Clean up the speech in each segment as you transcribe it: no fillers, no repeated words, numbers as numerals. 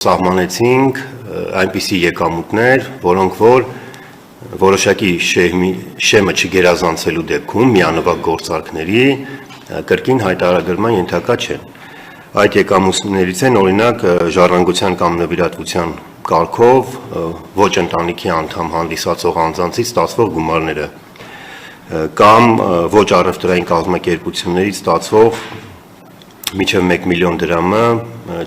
Սահմանեցինք այնպիսի եկամուտներ, որոնք որ որոշակի շեմը չգերազանցելու դեպքում միանվագ գործարքների կրկին հայտարարագրման ենթակա չեն։ Այդ եկամուտներից են օրինակ ժառանգության կամ նվիրատվության կարգով ոչ ընտանիքի անդամ հանդիսացող անձանցից ստացվող գումարները կամ ոչ առևտրային կազմակերպություններից ստացվող մինչև 1 միլիոն դրամը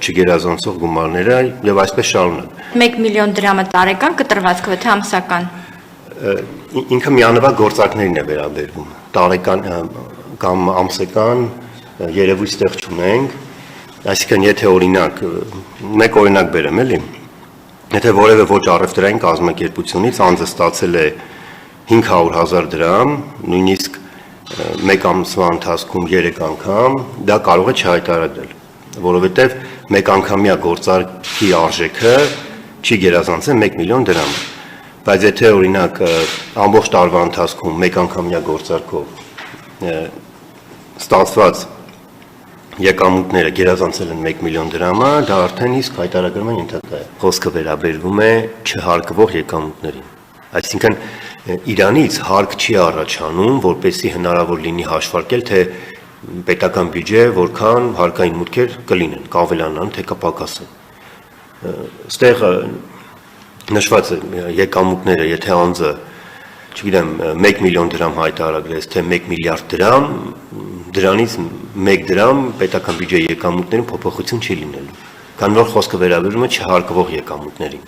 չգերազանցող գումարները եւ այսպես շարունակ։ 1 միլիոն դրամը տարեկան կտրվածքով թե ամսական։ Ինքը միանվագ գործարքներին է վերաբերվում։ Տարեկան կամ ամսական երևույթ ստեղ չունենք, այսինքն եթե օրինակ մեկ օրինակ բերեմ էլի, եթե որևէ ոչ առևտրային կազմակերպությունից անձը ստացել է 500,000 դրամ, նույնիսկ մեկ ամսվա ընթացքում 3 անգամ, դա կարող է չհայտարարել, որովհետև մեկ անգամյա գործարքի արժեքը չի գերազանցել 1 միլիոն դրամ։ Բայց եթե օրինակ ամբողջ տարվա ընթացքում մեկ անգամյա գործարքով ստացված եկամուտները գերազանցել են 1 միլիոն դրամը, դա արդեն իսկ հայտարարման ենթակա է։ Խոսքը վերաբերվում է չհարկվող եկամուտներին։ Այսինքն Իրանից հարկ չի առաջանում, որպեսզի հնարավոր լինի հաշվարկել, թե պետական բյուջե որքան հարկային մուտքեր կլինեն, կավելանան, թե կպակասեն։ Ստեղ նշված եկամուտները, եթե անձը, չգիտեմ, 1 միլիոն դրամ հայտարարեց, թե 1 միլիարդ դրամ, դրանից 1 դրամ պետական բյուջեի եկամուտներում փոփոխություն չի լինելու, քանի որ խոսքը վերաբերում է չհարկվող եկամուտներին։